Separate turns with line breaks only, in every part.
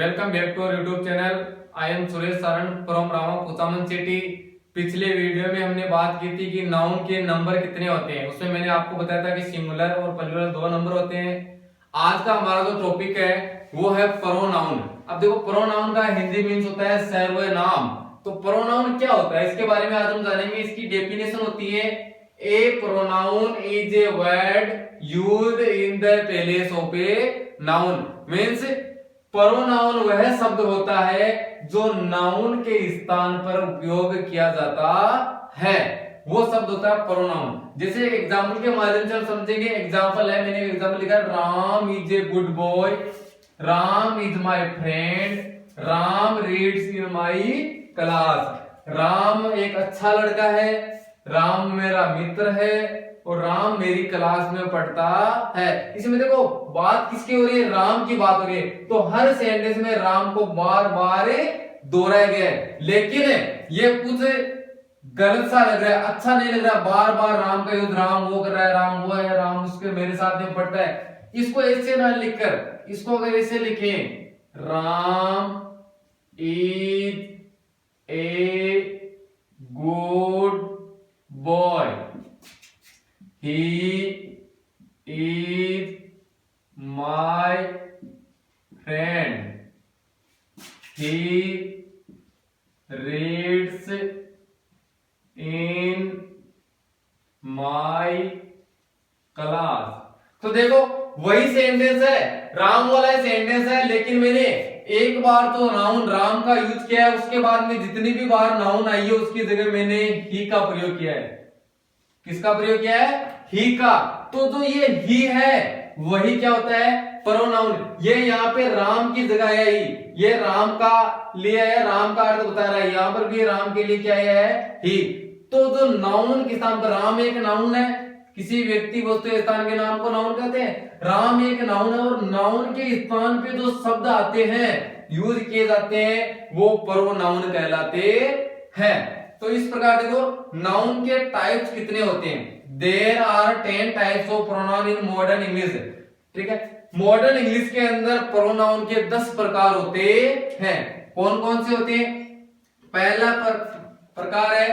Welcome back to our YouTube channel. I am Suresh Saran from Rama Kuchaman city. पिछले video में हमने बात की थी कि नाउन के नंबर कितने होते हैं। उसमें मैंने आपको बताया था कि सिंगुलर और प्लूरल दो नंबर होते हैं। आज का हमारा जो टॉपिक है वो है प्रोनाउन। अब देखो, प्रोनाउन का हिंदी मीन्स होता है सर्वनाम। तो प्रोनाउन क्या होता है इसके बारे में आज हम जानेंगे। इसकी डेफिनेशन होती है a pronoun is a word used in the place of a noun. Means pronoun वह शब्द होता है जो नाउन के स्थान पर उपयोग किया जाता है, वो शब्द होता है प्रोनाउन। जैसे एग्जाम्पल के माध्यम से हम समझेंगे। एग्जाम्पल है, मैंने एग्जाम्पल लिखा, Ram is a good boy, Ram is my friend, Ram reads in my class. Ram एक अच्छा लड़का है, राम मेरा मित्र है और राम मेरी क्लास में पढ़ता है। इसमें देखो बात किसकी हो रही है, राम की बात हो रही है। तो हर सेंटेंस में राम को बार बार दोहराया गया है, लेकिन ये कुछ गलत सा लग रहा है, अच्छा नहीं लग रहा। बार बार राम का यूज, राम वो कर रहा है, राम वो है, राम उसके मेरे साथ में पढ़ता है। इसको ऐसे ना लिखकर, इसको अगर ऐसे लिखें, Ram is a good boy, he is my friend, he reads in my class। तो देखो वही सेंटेंस है, राम वाला सेंटेंस है, लेकिन मैंने एक बार तो नाउन राम का यूज किया है, उसके बाद में जितनी भी बार नाउन आई है उसकी जगह मैंने ही का प्रयोग किया है। किसका प्रयोग किया है? ही का। तो जो ये ही है वही क्या होता है? प्रोनाउन। ये यहाँ पे राम की जगह है ही, ये राम का लिया है, राम का अर्थ बता रहा है। यहाँ पर भी राम के लिए क्या है? ही। तो जो नाउन के स्थान पर, राम एक नाउन है, किसी व्यक्ति वस्तु स्थान के नाम को नाउन कहते हैं। राम एक नाउन है और नाउन के स्थान पे जो शब्द आते हैं, यूज किए जाते हैं, वो प्रोनाउन कहलाते हैं। तो इस प्रकार देखो नाउन के टाइप्स कितने होते हैं। There are 10 types of pronoun in modern English. ठीक है, मॉडर्न इंग्लिश के अंदर प्रोनाउन के 10 प्रकार होते हैं। कौन कौन से होते हैं? पहला प्रकार है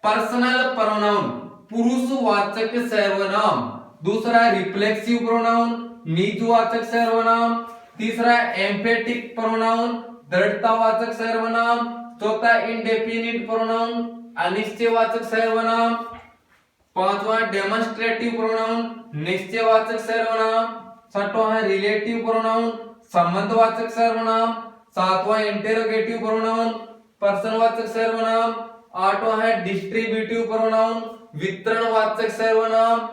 पर्सनल प्रोनाउन, पुरुषवाचक सर्वनाम। दूसरा है रिफ्लेक्सिव प्रोनाउन, निजवाचक सर्वनाम। तीसरा है एम्फेटिक प्रोनाउन, दृढ़तावाचक सर्वनाम। चौथा इंडेफिनिट प्रोनाउन, अनिश्चयवाचक सर्वनाम। पांचवा डेमोन्स्ट्रेटिव प्रोनाउन, निश्चयवाचक सर्वनाम। छठवां है रिलेटिव प्रोनाउन, संबंधवाचक सर्वनाम। सातवां इंटेरोगेटिव प्रोनाउन, पर्सनवाचक सर्वनाम। आठवां है डिस्ट्रीब्यूटिव प्रोनाउन, वितरणवाचक सर्वनाम।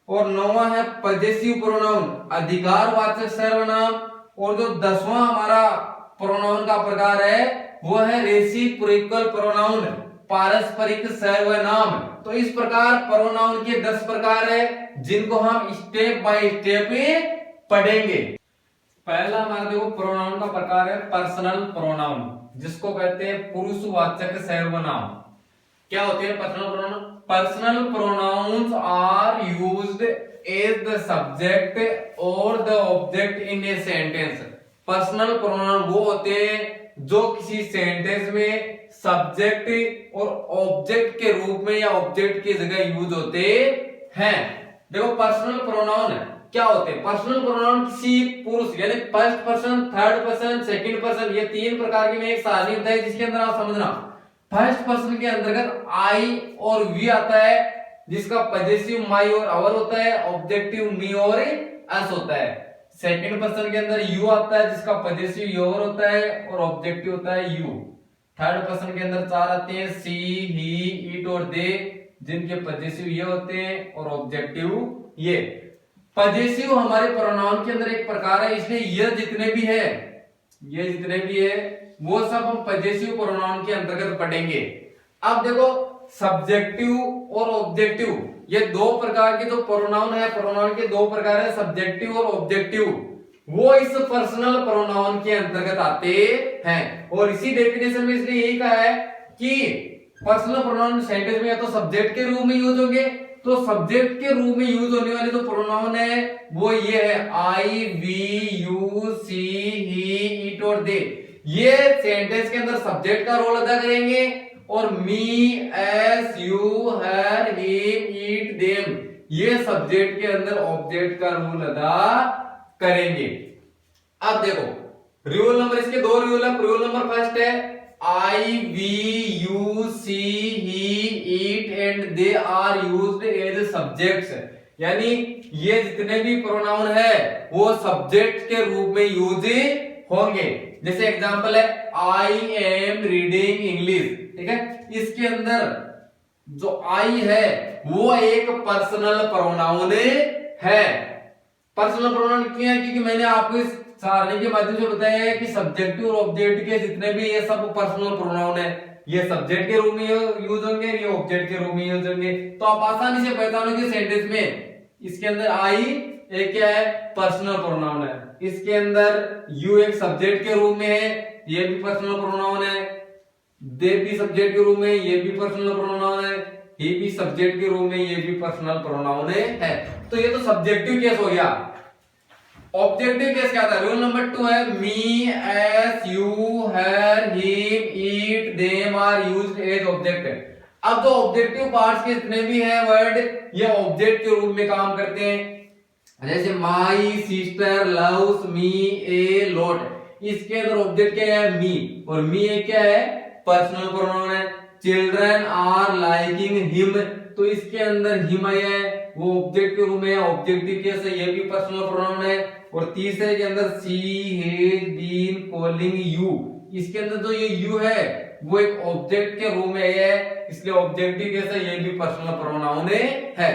और नौवां है पजेसिव प्रोनाउन, अधिकारवाचक सर्वनाम। और जो 10वां हमारा प्रोनाउन का प्रकार है वो है रेसिप्रोकल प्रोनाउन, पारस्परिक सर्वनाम। तो इस प्रकार प्रोनाउन के 10 प्रकार है, जिनको हम स्टेप बाय स्टेप पढ़ेंगे। पहला हमारा देखो प्रोनाउन का प्रकार है पर्सनल प्रोनाउन, जिसको कहते हैं पुरुषवाचक सर्वनाम। क्या होते हैं personal pronoun? Personal pronouns are used as the subject और the object in a sentence. Personal pronoun वो होते हैं जो किसी सेंटेंस में सब्जेक्ट और ऑब्जेक्ट के रूप में या ऑब्जेक्ट की जगह यूज होते हैं। देखो पर्सनल प्रोनाउन क्या होते हैं? पर्सनल प्रोनाउन किसी पुरुष यानी first person, third person, second person, ये 3 प्रकार की में एक सारणी होता है, जिसके अंदर आप समझना फर्स्ट पर्सन के अंतर्गत आई और वी आता है, जिसका पजेसिव माई और अवर होता है, ऑब्जेक्टिव मी और अस होता है। सेकंड पर्सन के अंदर यू आता है, जिसका पजेसिव योर होता है और ऑब्जेक्टिव होता है यू। थर्ड पर्सन के अंदर 4 आते हैं, सी, ही, इट और दे, जिनके पजेसिव ये होते हैं और ऑब्जेक्टिव ये। पजेसिव हमारे प्रोनाउन के अंदर एक प्रकार है, इसलिए ये जितने भी है वो सब हम पजेसिव प्रोनाउन के अंतर्गत पढ़ेंगे। अब देखो सब्जेक्टिव और ऑब्जेक्टिव, ये 2 प्रकार के जो प्रोनाउन है, प्रोनाउन के 2 प्रकार है, सब्जेक्टिव और ऑब्जेक्टिव, वो इस पर्सनल प्रोनाउन के अंतर्गत आते हैं। और इसी डेफिनेशन में इसने यही कहा है कि पर्सनल प्रोनाउन सेंटेंस में या तो सब्जेक्ट के रूप में यूज होंगे तो सब्जेक्ट के रूप में यूज होने वाले जो प्रोनाउन है वो ये है I, we, you, she, he, it और दे। ये सेंटेंस के अंदर सब्जेक्ट का रोल अदा करेंगे और me, us, you, her, him, it, them ये सब्जेक्ट के अंदर ऑब्जेक्ट का रोल अदा करेंगे। अब देखो रूल नंबर, इसके दो रूल है। रूल नंबर फर्स्ट है I, we, you, she, he, it and they are used as subjects, यानी ये जितने भी प्रोनाउन है वो सब्जेक्ट के रूप में यूज होंगे। जैसे एग्जांपल है आई एम रीडिंग इंग्लिश, ठीक है, इसके अंदर जो आई है वो एक पर्सनल प्रोनाउन है। पर्सनल प्रोनाउन क्यों है? क्योंकि मैंने आपको इस सारणी के माध्यम से बताया है कि सब्जेक्टिव और ऑब्जेक्ट के जितने भी ये सब पर्सनल प्रोनाउन है, ये सब्जेक्ट के रूप में यूज होंगे, ये ऑब्जेक्ट के रूप में यूज होंगे। तो आप आसानी से पहचानोगे सेंटेंस में इसके अंदर आई एक क्या है? पर्सनल प्रोनाउन है, इसके अंदर यू एक सब्जेक्ट के रूप में है, ये भी पर्सनल प्रोनाउन है, दे भी सब्जेक्ट के रूप में, ये भी पर्सनल प्रोनाउन है, ही भी सब्जेक्ट के रूप में, ये भी पर्सनल प्रोनाउन है। तो ये तो सब्जेक्टिव केस हो गया। ऑब्जेक्टिव केस क्या था? रूल नंबर 2 है me, us, you, her, him, it, them are used as object. अब जो ऑब्जेक्टिव पार्ट्स के जितने भी हैं वर्ड, ये ऑब्जेक्ट के रूप में काम करते हैं। जैसे my sister loves me a lot, इसके अंदर ऑब्जेक्ट क्या है? मी, और मी एक क्या है? पर्सनल प्रोनाउन है। चिल्ड्रन आर लाइकिंग हिम, तो इसके अंदर हिम है, वो ऑब्जेक्ट के रूप में है, ऑब्जेक्टिव केस है, ये भी पर्सनल प्रोनाउन है। और तीसरे के अंदर सी हैज बीन कॉलिंग यू, इसके अंदर जो ये यू है वो एक ऑब्जेक्ट के रूप में है, इसलिए ऑब्जेक्टिव केस है, ये भी पर्सनल प्रोनाउन है।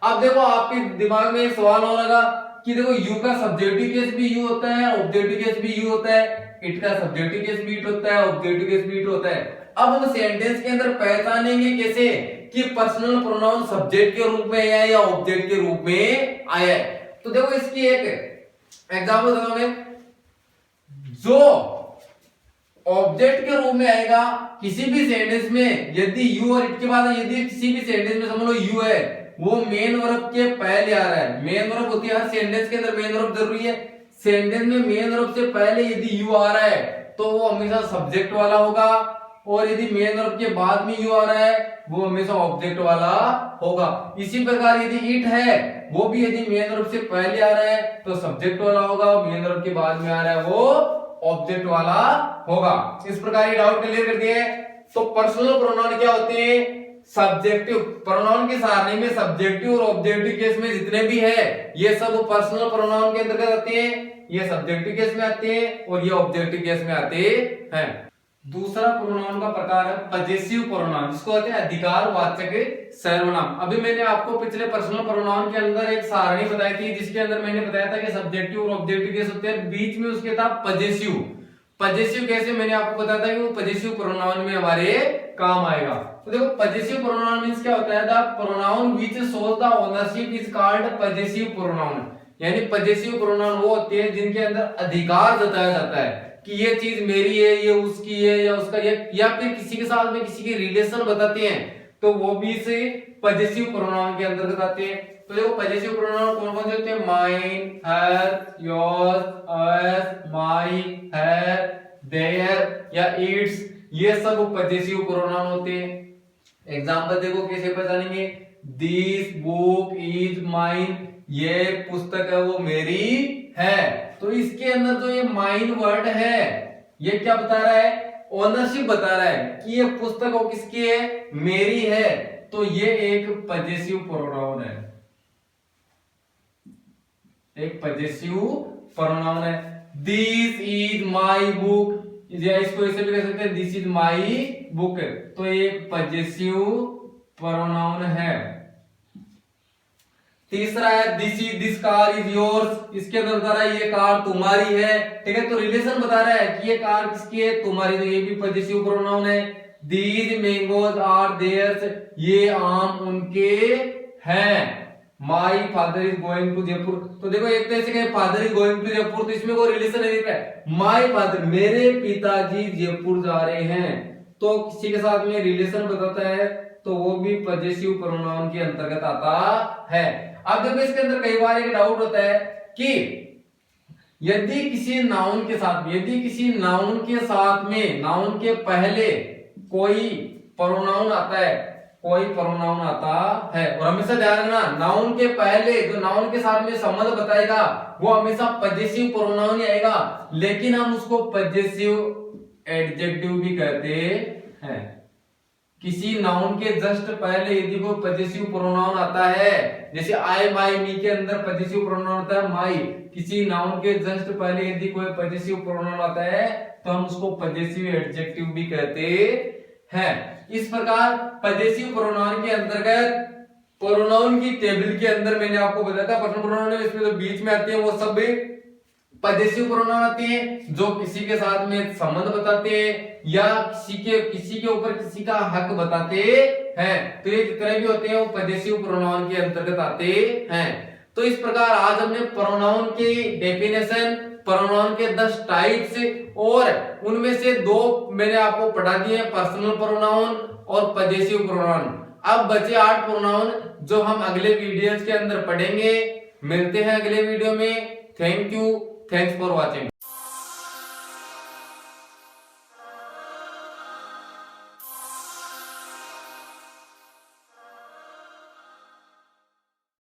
अब देखो आपके दिमाग में एक सवाल हो लगा कि देखो यू का सब्जेक्टिव केस भी यू होता है, ऑब्जेक्टिव केस भी यू होता है, इट का सब्जेक्टिव केस भी इट होता है, ऑब्जेक्टिव केस भी इट होता है। अब हम सेंटेंस के अंदर पहचानेंगे कैसे कि पर्सनल प्रोनाउन सब्जेक्ट के रूप में आया या ऑब्जेक्ट के रूप में आया है? तो देखो इसकी एक एग्जाम्पल देता हूं मैं। जो ऑब्जेक्ट के रूप में आएगा किसी भी सेंटेंस में, यदि यू और इट के बाद यदि किसी भी सेंटेंस में समझ लो यू है, वो मेन वर्ब के पहले आ रहा है। मेन वर्ब होती है हर सेंटेंस के अंदर, मेन वर्ब जरूरी है। सेंटेंस में मेन वर्ब से पहले यदि यू आ रहा है तो वो हमेशा सब्जेक्ट वाला होगा, और यदि मेन वर्ब के बाद में यू आ रहा है वो हमेशा ऑब्जेक्ट वाला होगा। इसी प्रकार यदि इट है वो भी यदि मेन वर्ब से पहले आ रहा है तो सब्जेक्ट वाला होगा, मेन वर्ब के बाद में आ रहा है वो ऑब्जेक्ट वाला होगा। इस प्रकार ये डाउट क्लियर कर दिए। तो पर्सनल प्रोनाउन क्या होते हैं? सब्जेक्टिव प्रोनाउन के सारणी में सब्जेक्टिव और ऑब्जेक्टिव केस में जितने भी है ये सब पर्सनल प्रोनाउन के अंतर्गत आते हैं, ये सब्जेक्टिव केस में आते हैं और ये ऑब्जेक्टिव केस में आते हैं। दूसरा प्रोनाउन का प्रकार है पजेसिव प्रोनाउन, जिसको कहते हैं अधिकारवाचक सर्वनाम। अभी मैंने आपको पिछले पर्सनल प्रोनाउन के अंदर एक सारणी बताई थी जिसके अंदर मैंने बताया था कि सब्जेक्टिव और ऑब्जेक्टिव केस होते हैं, बीच में उसके था पजेसिव। पजेसिव कैसे मैंने आपको बताया था कि वो पजेसिव प्रोनाउन में हमारे काम आएगा। तो देखो पजेसिव प्रोनाउन मींस क्या होता है? The pronoun which shows the ownership is called possessive pronoun, यानी पजेसिव प्रोनाउन वो होते हैं जिनके अंदर अधिकार जताया जाता है कि ये चीज मेरी है, ये उसकी है, या उसका ये, या फिर किसी के साथ में किसी के रिलेशन बताते हैं तो वो भी इसे पजेसिव प्रोनाउन के अंतर्गत आते हैं। तो देखो पजेसिव प्रोनाउन कौन कौन से होते हैं? Mine, her, yours, us, my, her, their या इट्स, ये सब पजेसिव प्रोनाउन होते हैं। एग्जांपल देखो कैसे पहचानेंगे? दिस बुक इज माइन, ये पुस्तक है वो मेरी है। तो इसके अंदर जो ये माइन वर्ड है ये क्या बता रहा है? ओनरशिप बता रहा है कि ये पुस्तक वो किसकी है? मेरी है। तो ये एक पजेसिव प्रोनाउन है, एक पजेसिव प्रोनाउन है। दिस इज माई बुक, या इसको ऐसे भी कह सकते हैं दिस इज माई बुक, तो एक पजेसिव प्रोनाउन है। तीसरा है दिस कार इज योर्स, इसके अंदर बता रहा है ये कार तुम्हारी है, ठीक है। तो रिलेशन बता रहा है कि ये कार किसकी है? तुम्हारी, तो ये भी पजेसिव प्रोनाउन है। दीज मैंगोज आर देयर्स, ये आम उनके हैं। My father is going to Jaipur, तो देखो एक तरह से father is going to Jaipur, तो इसमें कोई रिलेशन नहीं है। माई फादर, मेरे पिताजी जयपुर जा रहे हैं, तो किसी के साथ में रिलेशन बताता है तो वो भी पजेसिव प्रोनाउन के अंतर्गत आता है। अब देखो इसके अंदर कई बार एक डाउट होता है कि यदि किसी नाउन के साथ में नाउन के पहले कोई प्रोनाउन आता है और हमेशा ध्यान रखना नाउन के पहले जो नाउन के साथ में संबंध बताएगा वो हमेशा पजेसिव प्रोनाउन ही आएगा, लेकिन हम उसको पजेसिव एडजेक्टिव भी कहते हैं। किसी नाउन के जस्ट पहले यदि कोई पजेसिव प्रोनाउन आता है, जैसे आई माई मी के अंदर पजेसिव प्रोनाउन आता है माई, किसी नाउन के जस्ट पहले यदि कोई पजेसिव प्रोनाउन आता है तो हम उसको पजेसिव एडजेक्टिव भी कहते हैं। इस प्रकार पजेसिव प्रोनाउन के अंतर्गत प्रोनाउन की टेबल के अंदर मैंने आपको बताया था पर्सनल प्रोनाउन है, इसमें जो बीच में आते हैं वो सब पजेसिव प्रोनाउन आते हैं जो किसी के साथ में संबंध बताते हैं या किसी के ऊपर किसी का हक बताते हैं। तो ये जितने भी होते हैं वो पजेसिव प्रोनाउन के अंतर्गत आते हैं। तो इस प्रकार आज हमने प्रोनाउन की डेफिनेशन, प्रोनाउन के 10 टाइप्स और उनमें से 2 मैंने आपको पढ़ा दिए, पर्सनल प्रोनाउन और पजेसिव प्रोनाउन। अब बचे 8 प्रोनाउन जो हम अगले वीडियोस के अंदर पढ़ेंगे। मिलते हैं अगले वीडियो में। Thank you, thanks for watching.